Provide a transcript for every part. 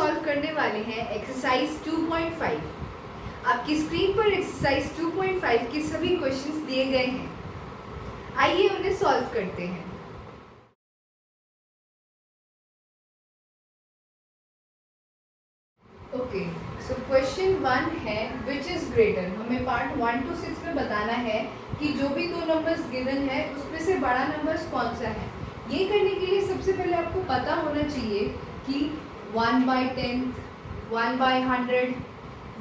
Solve करने वाले हैं एक्सरसाइज 2.5। आपकी स्क्रीन पर एक्सरसाइज 2.5 के सभी क्वेश्चंस दिए गए हैं। आइए उन्हें सॉल्व करते हैं। ओके, सो क्वेश्चन 1 है विच इज ग्रेटर। हमें पार्ट 1 to 6 में बताना है कि जो भी दो नंबर्स गिवन है उसमें से बड़ा नंबर्स कौन सा है। ये करने के लिए सबसे पहले आपको पता होना चाहिए कि 1/10, 1/100,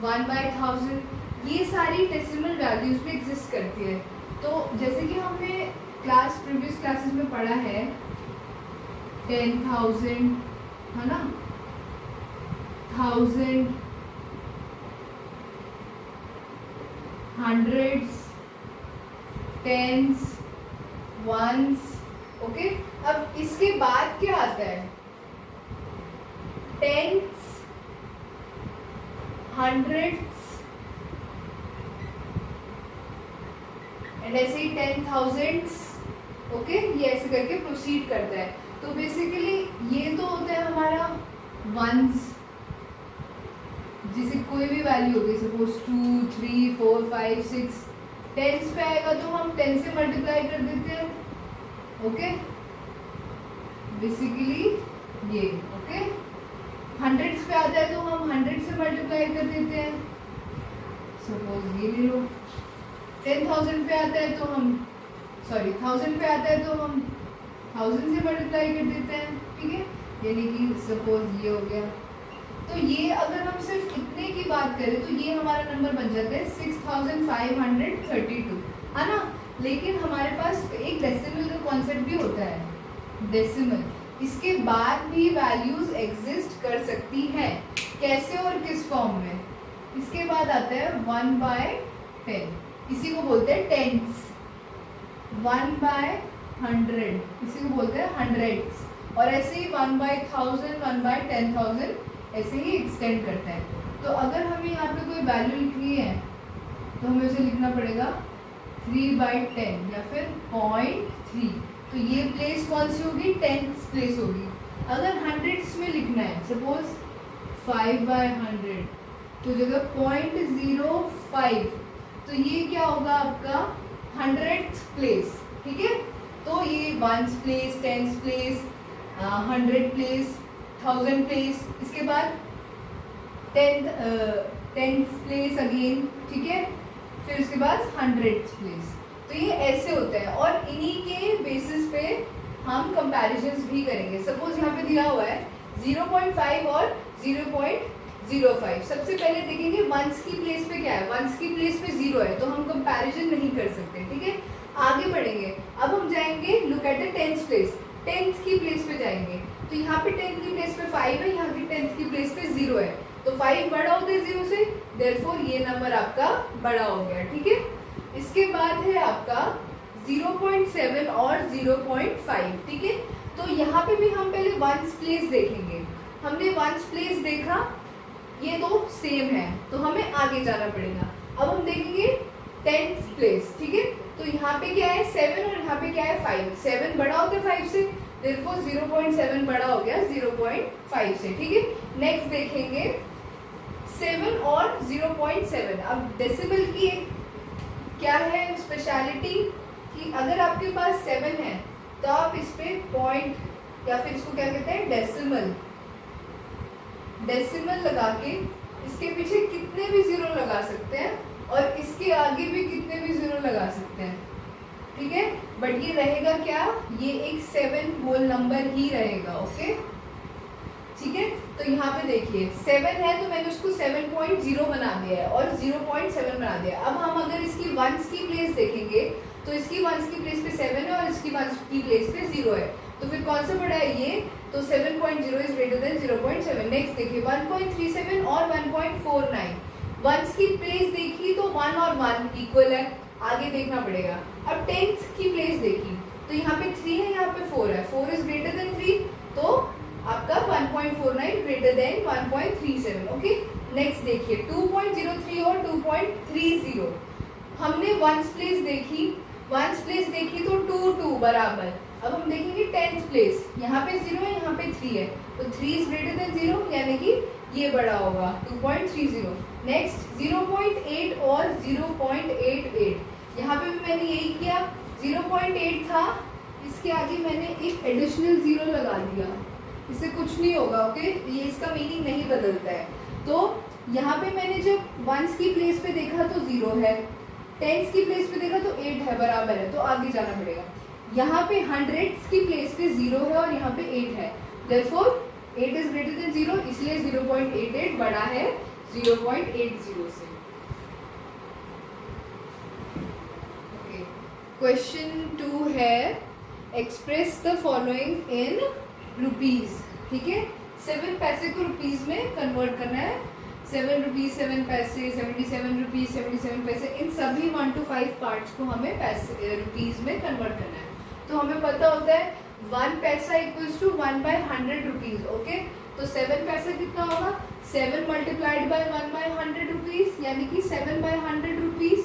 1/1000 ये सारी डेसिमल वैल्यूज में एग्जिस्ट करती है। तो जैसे कि हमने प्रीवियस क्लासेस में पढ़ा है 10,000 है ना, 1000, हंड्रेड्स, टेंस, वंस। ओके, अब इसके बाद क्या आता है? टेंस, हंड्रेड्स एंड ऐसे ही 10,000s। ओके, ये ऐसे करके प्रोसीड करता है। तो बेसिकली ये तो होता है हमारा वंस, जिसे कोई भी वैल्यू होगी, सपोज 2, 3, 4, 5, 6। टेंस पे आएगा तो हम 10 से मल्टीप्लाई कर देते हैं। ओके, बेसिकली ये। ओके, हंड्रेड्स पे आता है तो हम 100 से मल्टीप्लाई कर देते हैं। सपोज ये ले लो। 10,000 पे आता है तो हम 1000 पे आता है तो हम 1000 से मल्टीप्लाई कर देते हैं। ठीक है, यानी कि सपोज ये हो गया। तो ये अगर हम सिर्फ इतने की बात करें तो ये हमारा नंबर बन जाता है 6532, है ना। लेकिन हमारे पास एक डेसिमल का कॉन्सेप्ट भी होता है, डेसिमल। इसके बाद भी वैल्यूज एग्जिस्ट कर सकती हैं। कैसे और किस फॉर्म में? इसके बाद आता है 1/10, इसी को बोलते हैं टेंस। 1/100, इसी को बोलते हैं हंड्रेड्स। और ऐसे ही 1/1000, 1/10,000 ऐसे ही एक्सटेंड करता है। तो अगर हमें यहाँ पे कोई वैल्यू लिखनी है तो हमें उसे लिखना पड़ेगा 3/10 या फिर 0.3। तो ये प्लेस कौन सी होगी? 10th प्लेस होगी। अगर हंड्रेड्स में लिखना है, सपोज 5/100, तो जगह 0.05, तो ये क्या होगा आपका 100th प्लेस। ठीक है, तो ये 1st place, 10th place, 100 place, 1000 place, इसके बाद 10th प्लेस अगेन। ठीक है, फिर उसके बाद 100th प्लेस। तो ये ऐसे होता है और इन्हीं के बेसिस पे हम कंपैरिजंस भी करेंगे। सपोज यहाँ पे दिया हुआ है 0.5 और 0.05। सबसे पहले देखेंगे वंस की प्लेस पे क्या है। वंस की प्लेस पे 0 है तो हम कंपैरिजन नहीं कर सकते। ठीक है, आगे बढ़ेंगे। अब हम जाएंगे look at the 10th place. 10th की प्लेस पे जाएंगे तो यहाँ पे 10th की प्लेस पे 5 है, यहाँ की 10th की प्लेस पे 0 है। तो 5 बड़ा होता है 0 से, देयरफॉर ये नंबर आपका बड़ा हो गया। ठीक है, इसके बाद है आपका 0.7 और 0.5। ठीक है, तो यहाँ पे भी हम पहले वंस प्लेस देखेंगे। हमने वंस प्लेस देखा, ये दो सेम है तो हमें आगे जाना पड़ेगा। अब हम देखेंगे 10th प्लेस। ठीक है, तो यहाँ पे क्या है 7 और यहाँ पे क्या है 5। 7 बड़ा होता है 5 से, therefore 0.7 बड़ा हो गया 0.5 से। ठीक है, नेक्स्ट देखेंगे 7 और 0.7। अब डेसिमल की क्या है स्पेशलिटी कि अगर आपके पास 7 है तो आप इस पे पॉइंट या फिर इसको क्या कहते हैं डेसिमल लगा के इसके पीछे कितने भी 0 लगा सकते हैं और इसके आगे भी कितने भी 0 लगा सकते हैं। ठीक है, बट ये रहेगा क्या? ये एक 7 होल नंबर ही रहेगा। ओके, ठीक है, तो यहाँ पे देखिए 7 है तो मैंने उसको 7.0 बना दिया है और 0.7 बना दिया। अब हम अगर इसकी वंस की प्लेस देखेंगे तो इसकी वंस की प्लेस पे 7 है और इसकी वंस की प्लेस पे 0 है। तो फिर कौन सा बड़ा है? ये। तो 7.0 इज ग्रेटर देन 0.7। नेक्स्ट देखिए 1.37 और 1.49। वंस की प्लेस देखी तो 1 और 1 इक्वल है, आगे देखना पड़ेगा। अब 10th की प्लेस देखी तो यहाँ पे 3 है, यहाँ पे 4 है। 4 इज ग्रेटर देन 3, तो आपका 1.49 ग्रेटर देन 1.37। ओके, नेक्स्ट देखिए 2.03 और 2.30। हमने वंस प्लेस देखी तो 2 बराबर। अब हम देखेंगे 10th प्लेस, यहाँ पे 0 है, यहाँ पे 3 है, तो 3 इज ग्रेटर देन 0, यानी कि ये बड़ा होगा 2.30। नेक्स्ट 0.8 और 0.88, यहाँ पे भी मैंने यही किया, 0.8 था, इसके आगे मैंने एक एडिशनल 0 लगा दिया, इससे कुछ नहीं होगा, ओके, ये इसका मीनिंग नहीं बदलता है। तो यहाँ पे मैंने जब वंस की प्लेस पे देखा तो 0 है, टेंस की प्लेस पे देखा तो 8 है, बराबर है, तो आगे जाना पड़ेगा। यहाँ पे हंड्रेड्स की प्लेस पे 0 है और यहाँ पे 8 है, देयरफॉर 8 इज ग्रेटर देन 0, इसलिए 0.88 बड़ा है 0.80 से। ओके, क्वेश्चन 2 है express the following in rupees, ठीक है, 7 पैसे को रुपीज में कन्वर्ट करना है, 7 रुपीज 7 पैसे, 77 रुपीज 77 पैसे, इन सभी 1 to 5 पार्ट्स को हमें पैसे रुपीज में कन्वर्ट करना है। तो हमें पता होता है 1 पैसा इक्वल्स टू 1/100 रुपीज, ओके, तो 7 पैसा कितना होगा, 7 मल्टीप्लाइड बाय 1/100 रुपीज, यानी कि 7/100 रुपीज।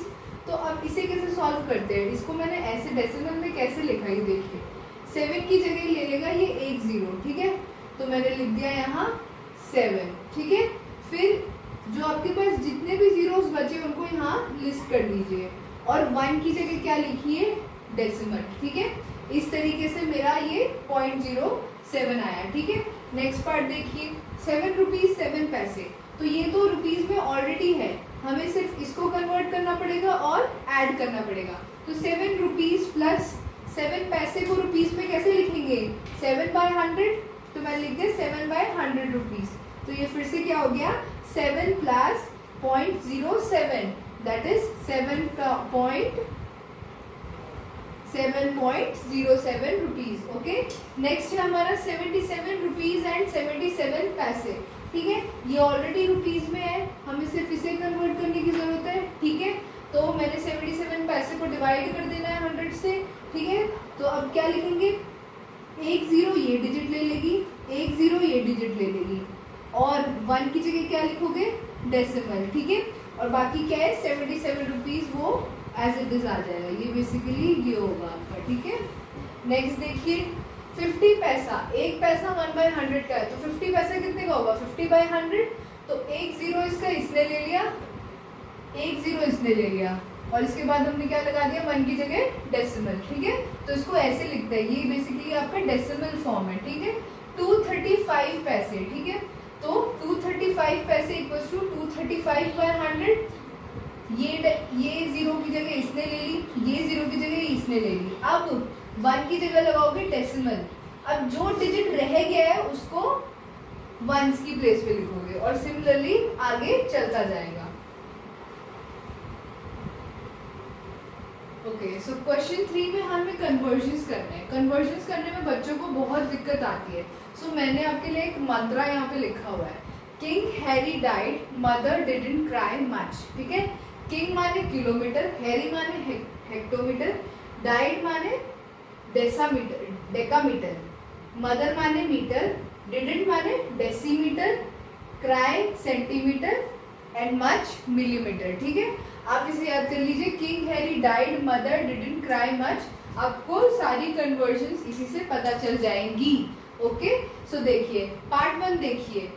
तो अब इसे कैसे सॉल्व करते हैं, इसको मैंने ऐसे डेसिमल में कैसे लिखा, ये देखिए, 7 की जगह ले लेगा ये एक 0, ठीक है, तो मैंने लिख दिया यहाँ 7, ठीक है। फिर जो आपके पास जितने भी जीरोस बचे उनको यहाँ लिस्ट कर दीजिए, और 1 की जगह क्या लिखिए, डेसिमल, ठीक है। इस तरीके से मेरा ये 0.07 आया, ठीक है। नेक्स्ट पार्ट देखिए, 7 रुपीज 7 पैसे, तो ये तो रुपीज में ऑलरेडी है, हमें सिर्फ इसको कन्वर्ट करना पड़ेगा और ऐड करना पड़ेगा। तो 7 रुपीज प्लस 7 पैसे को रुपीज में कैसे लिखेंगे, 7/100, तो मैं लिख दिया 7/100 रुपीज। तो ये फिर से क्या हो गया, 7 plus 0.07, that is 7.07 rupees, okay. Next है हमारा 77 रुपीज एंड 77 पैसे, ठीक है, ये ऑलरेडी रुपीज में है, हमें सिर्फ इसे कन्वर्ट करने की जरूरत है, ठीक है। तो मैंने 77 पैसे को डिवाइड कर देना है 100 से, ठीक है। तो अब क्या लिखेंगे, एक 0 ये डिजिट ले लेगी, एक 0 ये डिजिट ले लेगी, और 1 की जगह क्या लिखोगे, डेसिमल, ठीक है। और बाकी क्या है, 77 रुपीज वो एज इट इज आ जाएगा, ये बेसिकली ये होगा आपका, ठीक है। नेक्स्ट देखिए 50 पैसा, एक पैसा 1/100 का है, तो 50 पैसा कितने का होगा, 50/100, तो एक 0 इसका इसने ले लिया, एक 0 इसने ले लिया, और इसके बाद हमने क्या लगा दिया, 1 की जगह डेसिमल, ठीक है। तो इसको ऐसे लिखते हैं, ये बेसिकली आपका डेसिमल फॉर्म है, ठीक है। 235 पैसे, ठीक है, तो 235 पैसे इक्वल्स टू 235/100, ये 0 की जगह इसने ले ली, ये 0 की जगह इसने ले ली। अब 1 की जगह लगाओगे डेसिमल, अब जो डिजिट रह गया है उसको वंस की प्लेस पे लिखोगे, और सिमिलरली आगे चलता जाएगा। ओके, सो क्वेश्चन 3 में हमें कन्वर्जन्स करने हैं। कन्वर्जन्स करने में बच्चों को बहुत दिक्कत आती है, सो मैंने आपके लिए एक मंत्रा यहाँ पे लिखा हुआ है, king Harry died, mother didn't cry much, ठीक है। किंग माने किलोमीटर, हैरी माने हेक्टोमीटर, डाइड माने डेकामीटर, मदर माने मीटर, डिडंट माने decimetre, cry centimetre, and much millimetre, ठीक है। आप इसे याद कर लीजिए, king Harry died, mother didn't cry much, आपको सारी कन्वर्जन्स इसी से पता चल जाएंगी, ओके। सो देखिए पार्ट 1 देखिए,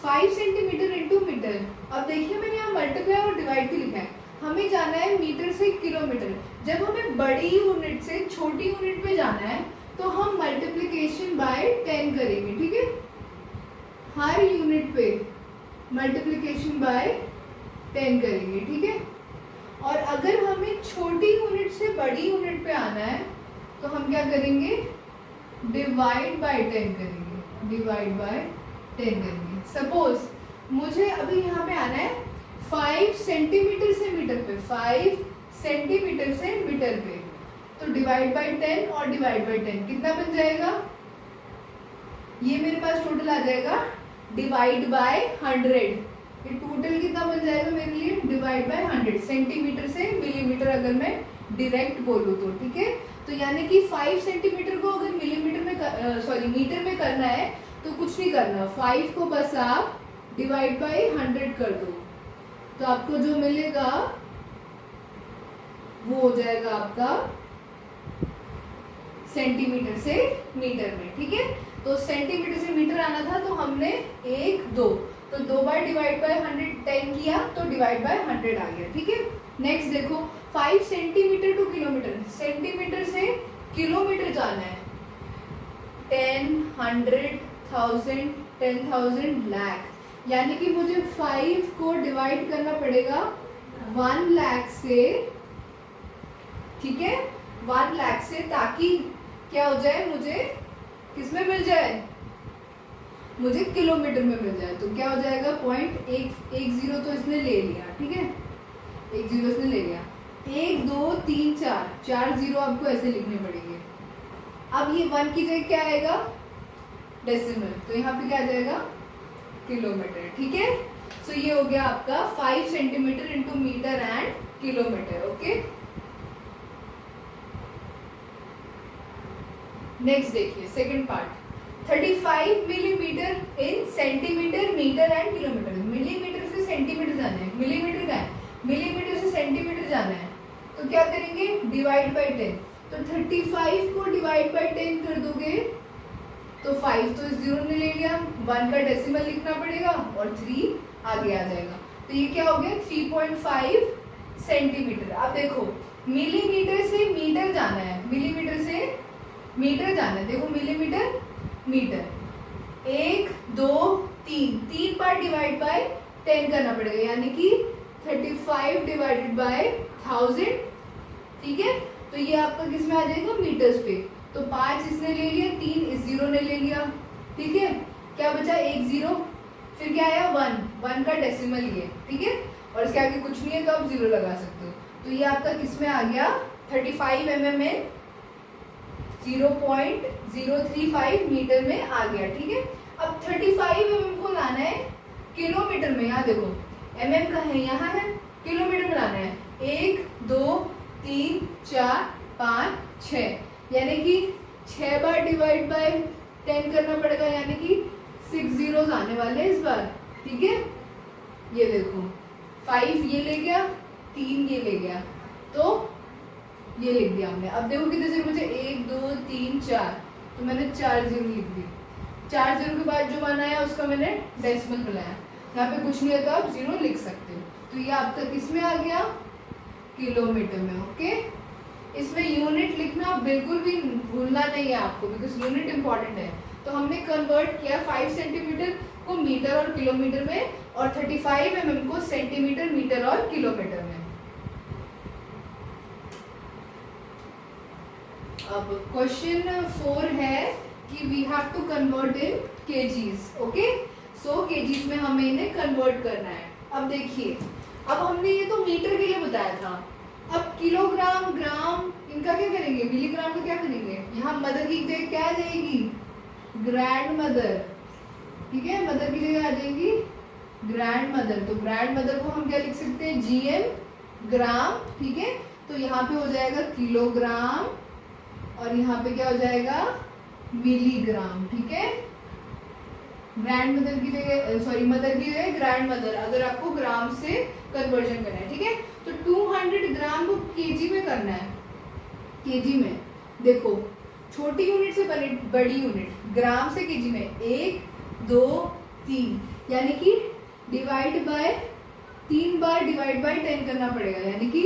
5 सेंटीमीटर इंटू मीटर। अब देखिए मैंने यहाँ मल्टीप्लाई और डिवाइड भी लिखा है, हमें जाना है मीटर से किलोमीटर। जब हमें बड़ी यूनिट से छोटी यूनिट पे जाना है तो हम मल्टीप्लिकेशन बाय 10 करेंगे, ठीक है। हर यूनिट पे मल्टीप्लिकेशन बाय 10 करेंगे, ठीक है। और अगर हमें छोटी यूनिट से बड़ी यूनिट पे आना है तो हम क्या करेंगे, डिवाइड बाय 10 करेंगे, डिवाइड बाय 10 करेंगे। सपोज मुझे अभी यहाँ पे आना है 5 सेंटीमीटर से मीटर पे, 5 सेंटीमीटर से मीटर पे, तो डिवाइड बाय 10 और डिवाइड बाय 10 कितना बन जाएगा, ये मेरे पास टोटल आ जाएगा डिवाइड बाय 100। ये टोटल कितना बन जाएगा मेरे लिए, डिवाइड बाय 100, सेंटीमीटर से मिलीमीटर अगर मैं डायरेक्ट बोलूँ तो, ठीक है। तो यानी कि 5 सेंटीमीटर को अगर मिलीमीटर में मीटर में करना है तो कुछ नहीं करना, 5 को बस आप डिवाइड बाय 100 कर दो, तो आपको जो मिलेगा वो हो जाएगा आपका सेंटीमीटर से मीटर में, ठीक है। तो सेंटीमीटर से मीटर आना था तो हमने 1 2 तो 2 बार डिवाइड बाय 110 किया तो डिवाइड बाय 100 आ गया, ठीक है। नेक्स्ट देखो 5 सेंटीमीटर टू किलोमीटर, सेंटीमीटर से किलोमीटर जाना है। 10, 100, 1000, 10,000, लाख, यानी कि मुझे 5 को डिवाइड करना पड़ेगा 1 लाख से, ठीक है, 1 लाख से, ताकि क्या हो जाए, मुझे किस में मिल जाए, मुझे किलोमीटर में मिल जाए। तो क्या हो जाएगा, 0.110 तो इसने ले लिया, ठीक है, 1 0 इसने ले लिया। 1 2 3 4, 4 0 आपको ऐसे लिखने पड़ेंगे। अब ये 1 की जगह क्या आएगा, डेसिमल, तो यहाँ पे क्या आ जाएगा, किलोमीटर, ठीक है। सो ये हो गया आपका 5 centimetre into metre and kilometre, okay. Next देखिए second part, 35 millimetre in centimetre, metre and kilometre. Millimetre से सेंटीमीटर जाना है, मिलीमीटर का है, मिलीमीटर से सेंटीमीटर जाना है, तो क्या करेंगे, डिवाइड बाय 10। तो 35 को डिवाइड बाय 10 कर दोगे तो 5 तो 0 ने ले लिया, 1 का डेसिमल लिखना पड़ेगा और 3 आगे आ जाएगा। तो ये क्या हो गया, 3.5 सेंटीमीटर। अब देखो मिलीमीटर से मीटर जाना है, मिलीमीटर से मीटर जाना है, देखो मिलीमीटर मीटर, 1 2 3 बार डिवाइड बाय 10 करना पड़ेगा, यानी कि 35 डिवाइडेड बाय 1000, ठीक है। तो ये आपका किस में आ जाएगा, मीटर्स पे। तो 5 इसने ले लिया, 3 इस 0 ने ले लिया, ठीक है। क्या बचा, 1 0, फिर क्या आया 1 का डेसिमल ये, ठीक है, और इसके आगे कुछ नहीं है तो आप 0 लगा सकते हो। तो ये आपका किस में आ गया, 35 mm में 0.035 मीटर में आ गया, ठीक है। अब 35 mm को लाना है किलोमीटर में, यहाँ देखो mm का है, यहाँ है, किलोमीटर में लाना है। 1 2 3 4 5 6, यानी कि 6 बार डिवाइड बाय 10 करना पड़ेगा, यानी कि 6 zeros आने वाले इस बार, ठीक है। ये देखो 5 ये ले गया, 3 ये ले गया, तो ये लिख दिया हमने। अब देखो कितने जीरो बचे, 1 2 3 4, तो मैंने 4 0 लिख दी। 4 0 के बाद जो मान आया उसका मैंने डेसिमल बुलाया, यहाँ पे कुछ नहीं है तो आप 0 लिख सकते हो। तो ये आपका किस में आ गया, किलोमीटर में, ओके। इसमें यूनिट लिखना बिल्कुल भी भूलना नहीं है आपको, बिकॉज यूनिट इंपॉर्टेंट है। तो हमने कन्वर्ट किया 5 सेंटीमीटर को मीटर और किलोमीटर में, और 35 mm को सेंटीमीटर, मीटर और किलोमीटर में। अब क्वेश्चन 4 है कि we have to convert in kgs, okay. So kgs में हमें इन्हें कन्वर्ट करना है। अब देखिए, अब हमने ये तो मीटर के लिए बताया था, अब किलोग्राम, ग्राम, इनका क्या करेंगे, मिलीग्राम का क्या करेंगे। यहाँ मदर की जगह क्या आ जाएगी, ग्रैंड मदर, ठीक है, मदर की जगह आ जाएगी ग्रैंड मदर। तो ग्रैंड मदर को हम क्या लिख सकते हैं, GM, ग्राम, ठीक है। तो यहाँ पे हो जाएगा किलोग्राम, और यहाँ पे क्या हो जाएगा, मिलीग्राम, ठीक है। ग्रैंड मदर की जगह, सॉरी मदर की जगह ग्रैंड मदर, अगर आपको ग्राम से कन्वर्जन करना है, ठीक है। तो 200 ग्राम को केजी में करना है, केजी में देखो छोटी यूनिट से बड़ी यूनिट, ग्राम से केजी में 1 2 3, यानी कि डिवाइड बाय 3 बार डिवाइड बाय 10 करना पड़ेगा, यानी कि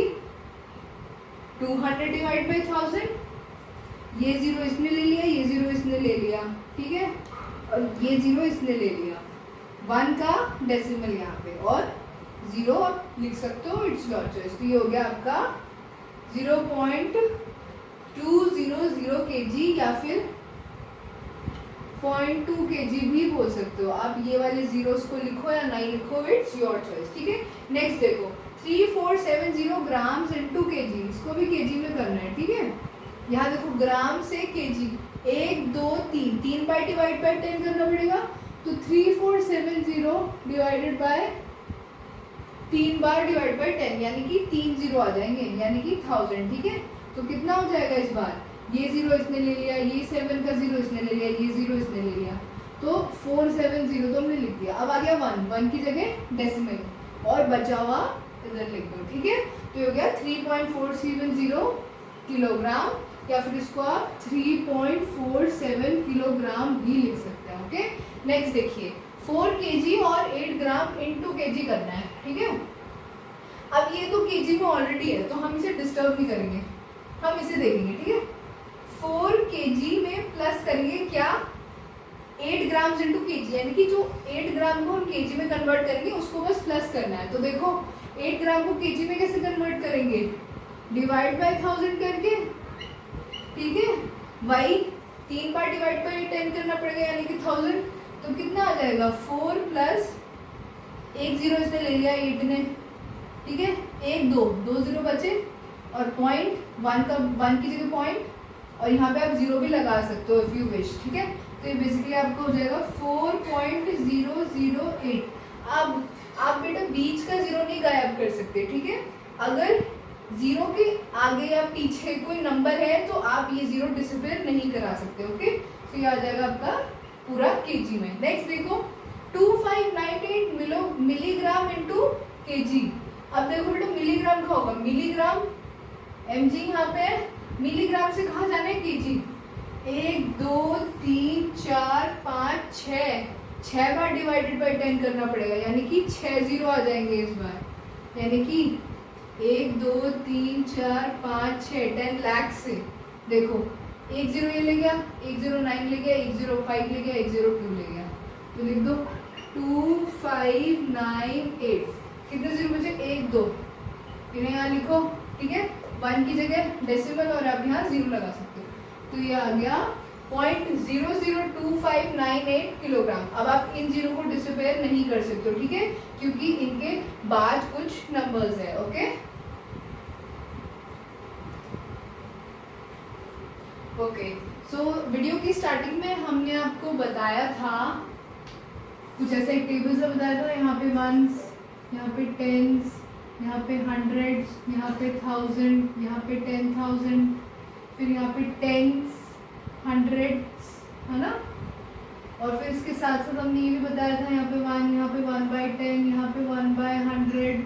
200 डिवाइड बाय 1000, ये 0 इसने ले लिया, ये 0 इसने ले लिया, ठीक है, और ये 0 इसने ले लिया, 1 का डेसिमल यहाँ पे, और 0 आप लिख सकते हो, इट्स योर चॉइस। तो ये हो गया आपका 0.200 kg, या फिर 0.2 kg भी बोल सकते हो आप। ये वाले जीरोस को लिखो या नहीं लिखो, इट्स योर चॉइस, ठीक है। नेक्स्ट देखो 3470 ग्राम्स इंटू केजी, इसको भी केजी में करना है, ठीक है। यहाँ देखो ग्राम से केजी, 1 2 3, 3 बाय डिवाइड बाय 10 करना पड़ेगा, तो 3470 डिवाइडेड बाय 3 बार डिवाइड बाय 10, यानी कि 3 0 आ जाएंगे, यानी कि 1000, ठीक है। तो कितना हो जाएगा इस बार, ये 0 इसने ले लिया, ये 7 का 0 इसने ले लिया, ये 0 इसने ले लिया, तो 470 तो हमने लिख दिया। अब आ गया 1 की जगह डेसिमल, और बचा हुआ इधर लिख दो, ठीक है। तो ये हो गया 3.470 किलोग्राम, या फिर इसको आप 3.47 किलोग्राम भी लिख सकते हैं, ओके। नेक्स्ट देखिए 4 kg और 8 ग्राम इंटू kg करना है, ठीक है। अब ये तो kg में ऑलरेडी है तो हम इसे डिस्टर्ब नहीं करेंगे, हम इसे देखेंगे, ठीक है। 4 kg में प्लस करेंगे क्या, 8 ग्राम इंटू kg, यानी कि जो 8 ग्राम को हम kg में कन्वर्ट करेंगे उसको बस प्लस करना है। तो देखो 8 ग्राम को kg में कैसे कन्वर्ट करेंगे, डिवाइड बाय 1000 करके, ठीक है। वही 3 बार डिवाइड बाय 10 करना पड़ेगा, यानी कि 1000। तो कितना आ जाएगा, 4 प्लस 1 0 इसने ले लिया 8 ने, ठीक है। 1 2 2 0 बचे और पॉइंट 1 का 1 की जगह पॉइंट, और यहाँ पे आप 0 भी लगा सकते हो इफ यू विश, ठीक है। तो ये बेसिकली आपको हो जाएगा 4.008। अब आप बेटा बीच का 0 नहीं गायब कर सकते, ठीक है। अगर 0 के आगे या पीछे कोई नंबर है तो आप ये 0 डिसअपीयर नहीं करा सकते, ओके। तो ये आ जाएगा आपका पूरा केजी में। नेक्स्ट देखो 2598 मिलीग्राम इंटू केजी। अब देखो बेटा मिलीग्राम का होगा, मिलीग्राम mg यहाँ पे है, मिलीग्राम से कहाँ जाना है, केजी। 1 2 3 4 5 6 बार डिवाइडेड बाय 10 करना पड़ेगा, यानी कि 6 0 आ जाएंगे इस बार, यानी कि 1 2 3 4 5 6 10 लाख से देखो 1 0 ये ले गया, 1 0 9 ले गया, 1 0 5 ले गया, 1 0 2 ले गया। तो लिख दो 2598, कितने 0 बचे, 1 2, इन्हें यहाँ लिखो, ठीक है। 1 की जगह डेसिमल और आप यहाँ 0 लगा सकते हो। तो ये आ गया 0.002598 किलोग्राम। अब आप इन 0 को डिसअपीयर नहीं कर सकते हो, ठीक है, क्योंकि इनके बाद कुछ नंबर्स है, ओके। ओके सो वीडियो की स्टार्टिंग में हमने आपको बताया था कुछ ऐसे एक टेबल से बताया था, यहाँ पे वंस, यहाँ पे टेंस, यहाँ पे हंड्रेड्स, यहाँ पे 1000, यहाँ पे 10,000, फिर यहाँ पे टेंस, हंड्रेड्स, है ना। और फिर इसके साथ साथ हमने ये भी बताया था यहाँ पे 1, यहाँ पे 1/10, यहाँ पे 1/100,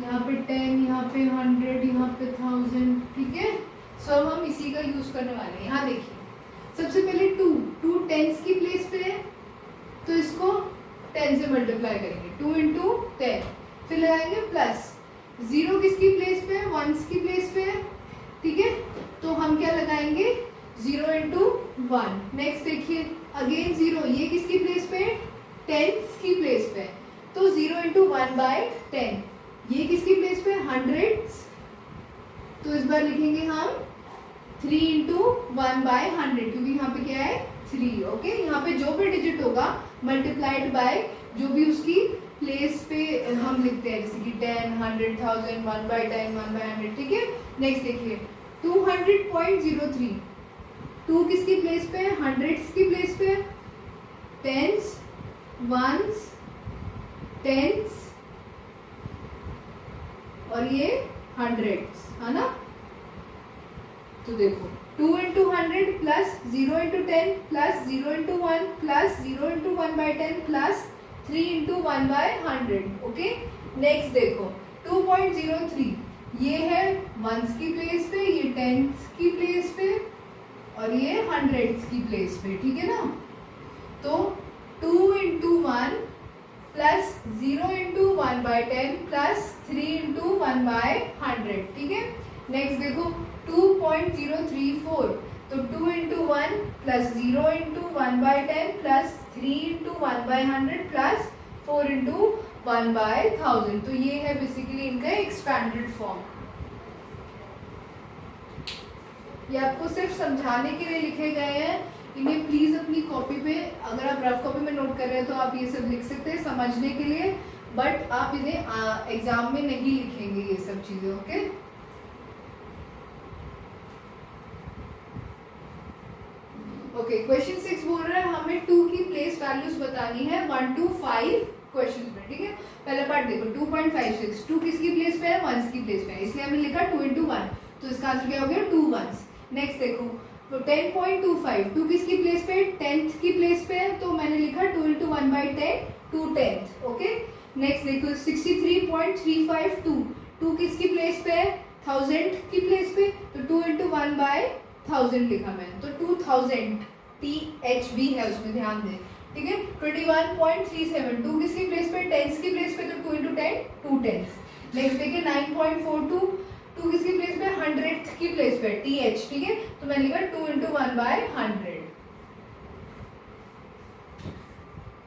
यहाँ पे 10, यहाँ पे 100, यहाँ पे 1000, ठीक है। सो अब हम इसी का यूज करने वाले हैं। यहाँ देखिए सबसे पहले 2 टेंस की प्लेस पे है तो इसको 10 से मल्टीप्लाई करेंगे, 2 × 10, फिर लगाएंगे प्लस, 0 किसकी प्लेस पे है, 1 की प्लेस पे है, ठीक है। तो हम क्या लगाएंगे, 0 × 1। नेक्स्ट देखिए अगेन 0, ये किसकी प्लेस पे है, टेंस की प्लेस पे है, तो 0 × 1/10। ये किसकी प्लेस पे है, हंड्रेड्स, तो इस बार लिखेंगे हम 3 × 1/100, क्योंकि यहाँ पे क्या है 3, ओके। यहाँ पे जो भी डिजिट होगा मल्टीप्लाइड बाय जो भी उसकी प्लेस पे हम लिखते हैं, जैसे कि 10, 100, 1000, 1/10, 1/100, ठीक है। नेक्स्ट देखिए 200.03, 2 किसकी प्लेस पे है, हंड्रेड्स की प्लेस पे, टेंस, वंस, टेंस और ये हंड्रेड्स, है ना। तो देखो 2 × 100 plus 0 × 10 plus 0 × 1 plus 0 × 1/10 plus 3 × 1/100, okay. Next देखो 2.03, ये है वंस की प्लेस पे, ये टेंस की प्लेस पे और ये हंड्रेड्स की प्लेस पे, ठीक है ना। तो 2 × 1 प्लस 0 × 1/10 प्लस 3 × 1/100, ठीक है। नेक्स्ट देखो 2.034, तो 2 × 1 प्लस 0 × 1/10 प्लस 3 × 1/100 प्लस 4 × 1/1000। तो ये है बेसिकली इनका एक्सपैंडेड फॉर्म। ये आपको सिर्फ समझाने के लिए लिखे गए हैं, इन्हें प्लीज अपनी कॉपी पे, अगर आप रफ कॉपी में नोट कर रहे हैं तो आप ये सब लिख सकते हैं समझने के लिए, बट आप इन्हें एग्जाम में नहीं लिखेंगे ये सब चीजें, ओके। ओके क्वेश्चन 6 बोल रहा है हमें 2 की प्लेस वैल्यूज बतानी है 1 to 5 क्वेश्चन में, ठीक है। पहला पार्ट देखो 2.56, 2 किसकी प्लेस पे है, 1 की प्लेस पे है, इसलिए हमने लिखा 2 × 1, तो इसका आंसर क्या हो गया 2 1s। नेक्स्ट देखो तो 10.25, 2 किसकी प्लेस पे है, 10th की प्लेस पे है, तो मैंने लिखा 2 × 1/10, 2 10th, ओके। नेक्स्ट देखो 63.352, 2 किसकी प्लेस पे है, 1000 की प्लेस पे, तो 2 × 1/1000 लिखा मैंने, तो 2000 THB है उसमें ध्यान दें, ठीक है 21.37, 2 किसकी प्लेस पे, टेंस की प्लेस पे, तो 2 इंटू 10 2 टेंस। नेक्स्ट देखिए 9.42, 2 किसकी प्लेस पे, 100th की प्लेस पे, TH, ठीक है, तो मैंने लिखा 2 into 1/100।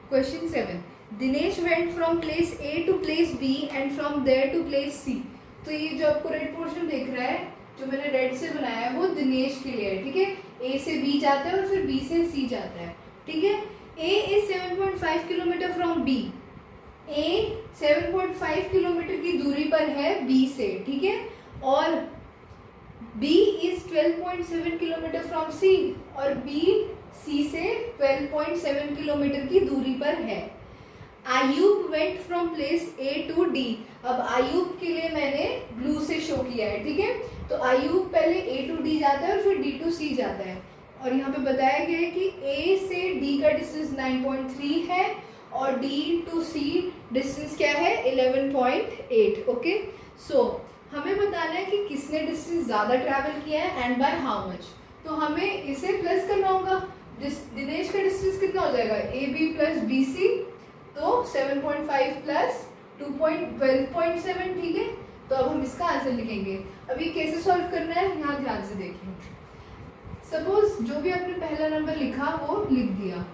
Question 7, Dinesh went from place A to place B and from there to place C। तो ये जो आपको रेड पोर्शन दिख रहा है, जो मैंने रेड से बनाया है, वो दिनेश के लिए है, ठीक है। A से B जाता है और फिर B से C जाता है, ठीक है। A is 7.5 kilometre from B। A 7.5 kilometre की दूरी पर है B से, ठीक है, और B is 12.7 kilometre from C, और B C से 12.7 किलोमीटर की दूरी पर है। Ayub went from place A to D। अब आयूब के लिए मैंने ब्लू से शो किया है, ठीक है। तो आयूब पहले A टू D जाता है और फिर D टू C जाता है, और यहाँ पे बताया गया है कि A से D का डिस्टेंस 9.3 है और D टू C डिस्टेंस क्या है 11.8। ओके, सो हमें बताना है कि किसने डिस्टेंस ज़्यादा ट्रैवल किया है एंड बाय हाउ मच। तो हमें इसे प्लस करना होगा। दिनेश का डिस्टेंस कितना हो जाएगा, AB प्लस BC, तो 7.5 प्लस 12.7, ठीक है। तो अब हम इसका आंसर लिखेंगे। अभी कैसे सॉल्व करना है, यहाँ ध्यान से देखिए। सपोज जो भी आपने पहला नंबर लिखा वो लिख दिया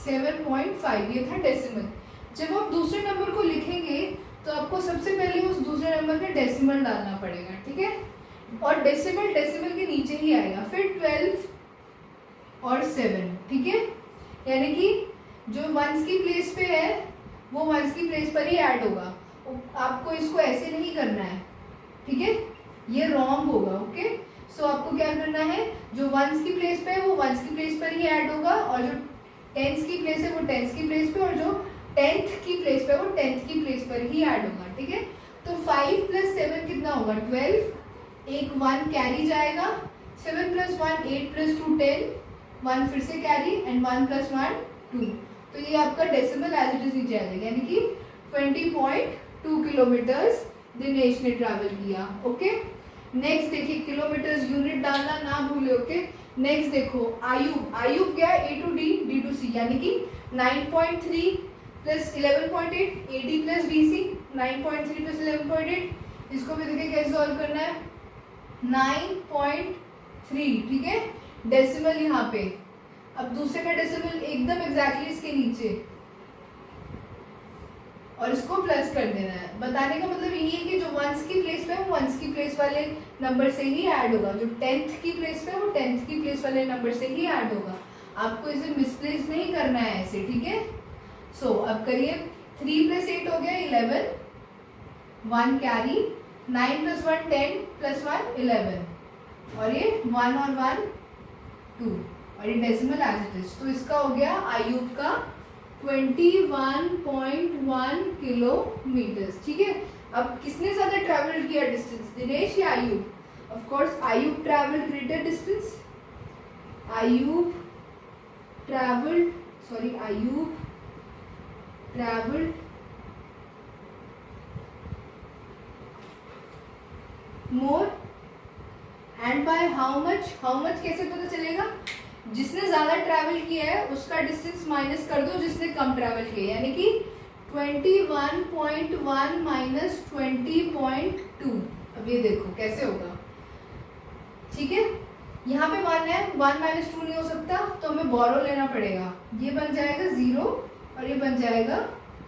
7.5, ये था डेसिमल। जब आप दूसरे नंबर को लिखेंगे तो आपको सबसे पहले उस दूसरे नंबर में डेसिमल डालना पड़ेगा, ठीक है, और डेसिमल डेसिमल के नीचे ही आएगा, फिर 12 और 7, ठीक है। यानी कि जो वंस की प्लेस पे है वो वंस की प्लेस पर ही ऐड होगा। आपको इसको ऐसे नहीं करना है, ठीक है, ये रॉन्ग होगा। ओके, सो आपको क्या करना है, जो वंस की प्लेस पे है वो वंस की प्लेस पर ही ऐड होगा, और जो टेंस की प्लेस है वो टेंस की प्लेस पे, और जो 10th की प्लेस पे है वो 10th की प्लेस पर ही ऐड होगा, ठीक है। तो 5 प्लस 7 कितना होगा 12, एक 1 कैरी जाएगा, 7 प्लस 1 8 प्लस 2 10, 1 फिर से कैरी, एंड 1 प्लस 1 2। तो ये आपका डेसिमल एज इट इज नीचे आ जाएगा, यानी कि 20.2 किलोमीटर्स दिनेश ने ट्रैवल किया। ओके, नेक्स्ट देखिए, किलोमीटर्स यूनिट डालना ना भूले। ओके, नेक्स्ट देखो आयुब गया A to D to C, यानी कि 9.3 plus 11.8, AD plus BC, 9.3 plus 11.8। इसको भी देखिए कैसे सॉल्व करना है, 9.3, ठीक है, डेसिमल यहाँ पे। अब दूसरे का डेसिमल एकदम एग्जैक्टली इसके नीचे, और इसको प्लस कर देना है। बताने का मतलब यही है कि जो वंस की प्लेस पे है वो वंस की प्लेस वाले नंबर से ही ऐड होगा, जो 10th की प्लेस पे है वो 10th की प्लेस वाले नंबर से ही ऐड होगा। आपको इसे मिसप्लेस नहीं करना है ऐसे, ठीक है। सो अब करिए, 3 प्लस 8 हो गया 11, 1 कैरी, 9 प्लस 1 10 प्लस 1 11, और ये 1 और 1 2, और ये डेसिमल एज इट इज। तो इसका हो गया आयुब का 21.1 किलोमीटर, ठीक है। अब किसने ज्यादा ट्रैवल किया डिस्टेंस, दिनेश या Ayub? Of course Ayub travel greater distance, Ayub travelled more, and bye how much. How much कैसे पता चलेगा, जिसने ज्यादा ट्रैवल किया है उसका डिस्टेंस माइनस कर दो जिसने कम ट्रैवल किया, यानी कि 21.1 माइनस 20.2। अब ये देखो कैसे होगा, ठीक है। यहाँ पे 1 है, 1 माइनस 2 नहीं हो सकता, तो हमें बोरो लेना पड़ेगा। ये बन जाएगा 0 और ये बन जाएगा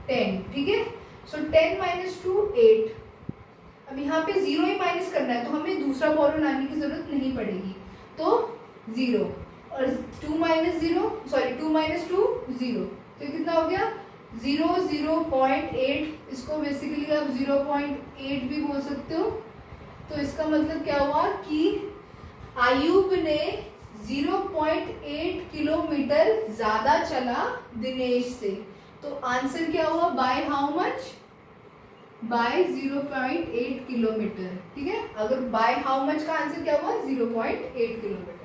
10, ठीक है। सो 10 माइनस 2 8। अब यहाँ पे 0 ही माइनस करना है, तो हमें दूसरा बोरो लाने की जरूरत नहीं पड़ेगी, तो 0, और 2 माइनस 0 0, तो कितना हो गया 0.8। इसको बेसिकली आप 0.8 भी बोल सकते हो। तो इसका मतलब क्या हुआ कि आयुब ने 0.8 किलोमीटर ज्यादा चला दिनेश से। तो आंसर क्या हुआ, by how much, by 0.8 kilometre, ठीक है। अगर बाय हाउ मच का आंसर क्या हुआ 0.8 kilometre.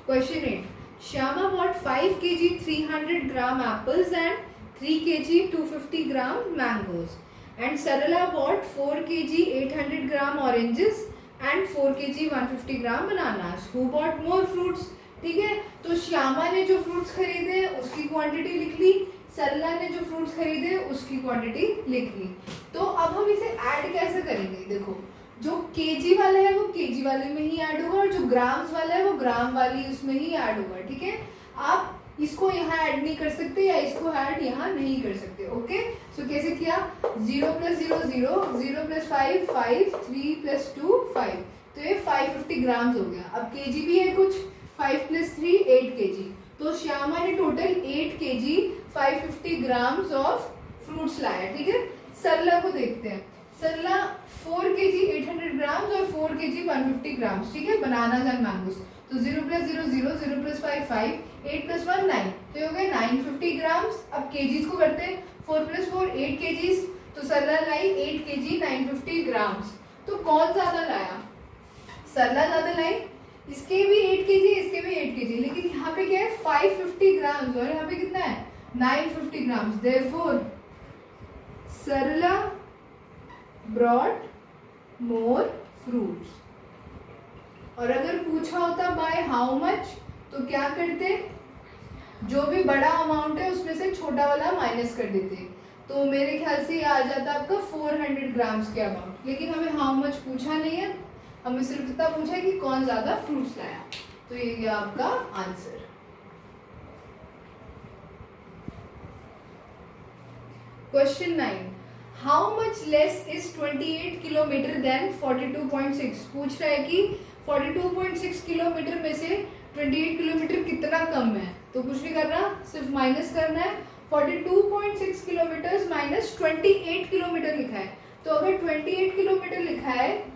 Question 8. Shyama bought 5 kg 300 gram apples and 3 kg 250 gram mangoes, and Sarala bought 4 kg 800 gram oranges and 4 kg 150 gram bananas. Who bought more fruits? ठीक है। तो श्यामा ने जो फ्रूट्स खरीदे उसकी क्वांटिटी लिख ली, सरला ने जो फ्रूट्स खरीदे उसकी क्वांटिटी लिख ली। तो अब हम इसे ऐड कैसे करेंगे, देखो जो केजी वाला है वो केजी वाले में ही ऐड होगा और जो ग्राम्स वाला है वो ग्राम वाली उसमें ही ऐड होगा, ठीक है। आप इसको यहाँ ऐड नहीं कर सकते या इसको ऐड यहाँ नहीं कर सकते, ओके। सो कैसे किया, 0 + 0 0, 0 + 5 5, 3 + 2 5, तो ये 550 ग्राम्स हो गया। अब केजी भी है कुछ, 5 + 3 8 केजी, तो श्यामा ने total 8 KG 550 grams of fruits लाया, ठीक है। सरला को देखते हैं, सरला 4 केजी 800 ग्राम्स और 4 केजी 150 ग्राम्स, ठीक है, बनानास एंड मैंगोस। तो 0 + 0 0, 0 + 5 5, 8 + 1 9, तो ये हो गए 950 ग्राम्स। अब केजीज को करते हैं, 4 + 4 8 केजीज, तो सरला लाई 8 केजी 950 ग्राम्स। तो कौन ज्यादा लाया, सरला ज्यादा लाई, इसके भी 8 केजी इसके भी 8 केजी, लेकिन यहाँ पे क्या है 550 ग्राम्स और यहाँ पे कितना है 950 ग्राम्स। देयरफॉर सरला ब्रॉट मोर फ्रूट्स। और अगर पूछा होता बाय हाउ मच, तो क्या करते, जो भी बड़ा अमाउंट है उसमें से छोटा वाला माइनस कर देते, तो मेरे ख्याल से ये आ जाता आपका 400 ग्राम्स के अमाउंट। लेकिन हमें हाउ मच पूछा नहीं है, हमें सिर्फ इतना पूछा है कि कौन ज्यादा फ्रूट्स लाया, तो ये गया आपका answer. Question 9, how much less is 28 kilometre than 42.6। पूछ रहा है कि 42.6 किलोमीटर में से 28 किलोमीटर कितना कम है, तो कुछ नहीं करना, सिर्फ माइनस करना है। 42.6 किलोमीटर माइनस 28 किलोमीटर लिखा है, तो अगर 28 किलोमीटर लिखा है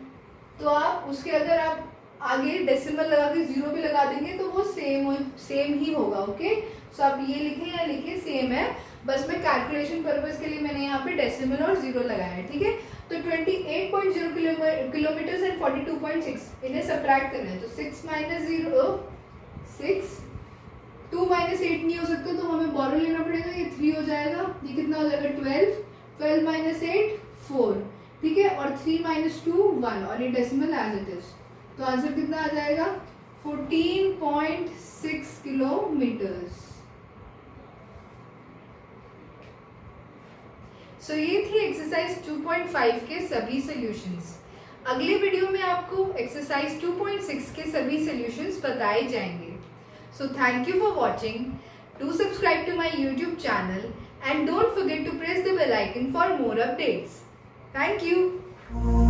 तो आप उसके अगर आप आगे डेसिमल लगा के 0 भी लगा देंगे तो वो सेम ही होगा, ओके। सो आप ये लिखें या लिखें सेम है, बस मैं कैलकुलेशन पर्पस के लिए मैंने यहाँ पे डेसिमल और 0 लगाया है, ठीक है। तो 28.0 किलोमीटर एंड 42.6 इन्हें सब्ट्रैक्ट करना है, तो 6 - 0 6, 2 - 8 नहीं हो सकता तो हमें बोरो लेना पड़ेगा, ये 3 हो जाएगा, ये कितना हो जाएगा 12, 12 - 8 4, ठीक है, और 3 - 2 1, और ये डेसिमल एज इट इज, तो आंसर कितना आ जाएगा 14.6 किलोमीटर्स। सो ये थी एक्सरसाइज 2.5 के सभी सॉल्यूशंस। अगले वीडियो में आपको एक्सरसाइज 2.6 के सभी सॉल्यूशंस बताए जाएंगे। So thank you for watching, do subscribe to my YouTube channel and don't forget to press the bell icon for more updates. Thank you.